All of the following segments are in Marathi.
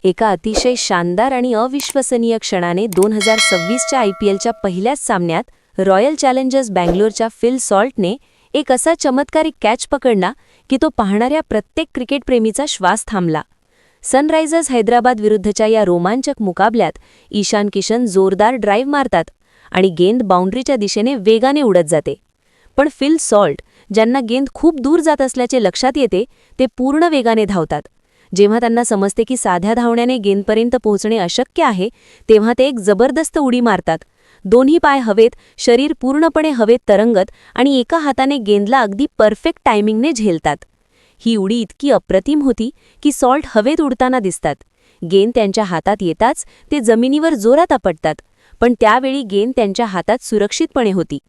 एका अतिशय शानदार आणि अविश्वसनीय क्षणाने 2026च्या IPLच्या पहिल्याच सामन्यात रॉयल चॅलेंजर्स बँगलोरच्या फिल सॉल्टने एक असा चमत्कारिक कॅच पकडला की तो पाहणाऱ्या प्रत्येक क्रिकेटप्रेमीचा श्वास थांबला. सनरायझर्स हैदराबाद विरुद्धच्या या रोमांचक मुकाबल्यात ईशान किशन जोरदार ड्राईव्ह मारतात आणि गेंद बाउंड्रीच्या दिशेने वेगाने उडत जाते. पण फिल सॉल्ट, ज्यांना गेंद खूप दूर जात असल्याचे लक्षात येते, ते पूर्ण वेगाने धावतात. जेव्हा त्यांना समजते की साध्या धावण्याने गेंदपर्यंत पोहोचणे अशक्य आहे, तेव्हा ते एक जबरदस्त उडी मारतात. दोन्ही पाय हवेत, शरीर पूर्णपणे हवेत तरंगत आणि एका हाताने गेंदला अगदी परफेक्ट टायमिंगने झेलतात. ही उडी इतकी अप्रतिम होती की सॉल्ट हवेत उडताना दिसतात. गेंद त्यांच्या हातात येताच ते जमिनीवर जोरात आपटतात, पण त्यावेळी गेंद त्यांच्या हातात सुरक्षितपणे होती.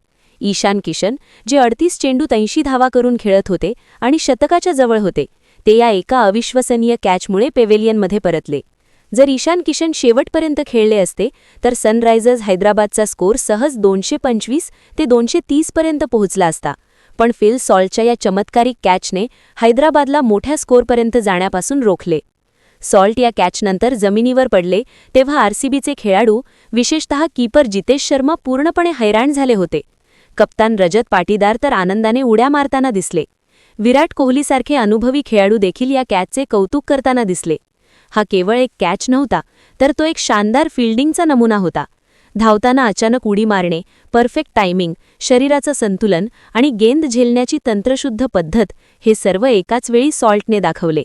ईशान किशन, जे 38 चेंडूत 80 धावा करून खेळत होते आणि शतकाच्या जवळ होते, ते या एका अविश्वसनीय कॅचमुळे पेव्हिलियनमध्ये परतले. जर ईशान किशन शेवटपर्यंत खेळले असते तर सनरायझर्स हैदराबादचा स्कोर सहज 225 ते 230 पर्यंत पोहोचला असता. पण फिल सॉल्टच्या या चमत्कारिक कॅचने हैदराबादला मोठ्या स्कोरपर्यंत जाण्यापासून रोखले. सॉल्ट या कॅचनंतर जमिनीवर पडले तेव्हा RCBचे खेळाडू, विशेषतः कीपर जितेश शर्मा, पूर्णपणे हैराण झाले होते. कप्तान रजत पाटीदार तर आनंदाने उड्या मारताना दिसले. विराट कोहलीसारखे अनुभवी खेळाडू देखील या कॅचचे कौतुक करताना दिसले. हा केवळ एक कॅच नव्हता, तर तो एक शानदार फिल्डिंगचा नमुना होता. धावताना अचानक उडी मारणे, परफेक्ट टायमिंग, शरीराचं संतुलन आणि गेंद झेलण्याची तंत्रशुद्ध पद्धत, हे सर्व एकाच वेळी सॉल्टने दाखवले.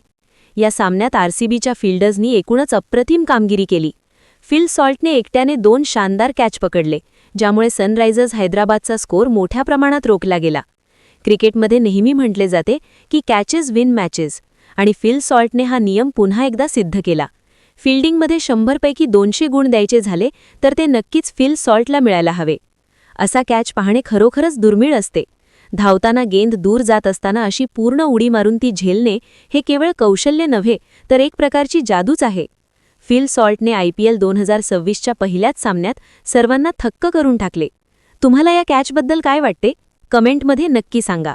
या सामन्यात RCBच्या फील्डर्सनी एकूणच अप्रतिम कामगिरी केली. फिल सॉल्टने एकट्याने 2 शानदार कॅच पकडले, ज्यामुळे सनरायझर्स हैदराबादचा स्कोर मोठ्या प्रमाणात रोखला गेला. क्रिकेटमध्ये नेहमी म्हटले जाते की कॅचेस विन मॅचेस, आणि फिल सॉल्टने हा नियम पुन्हा एकदा सिद्ध केला. फिल्डिंगमध्ये 100 पैकी 200 गुण द्यायचे झाले तर ते नक्कीच फिल सॉल्टला मिळायला हवे. असा कॅच पाहणे खरोखरच दुर्मिळ असते. धावताना गेंद दूर जात असताना अशी पूर्ण उडी मारून ती झेलणे, हे केवळ कौशल्य नव्हे तर एक प्रकारची जादूच आहे. फिल सॉल्टने IPL 2026च्या पहिल्याच सामन्यात सर्वांना थक्क करून टाकले. तुम्हाला या कॅचबद्दल काय वाटते? कमेंटमध्ये नक्की सांगा.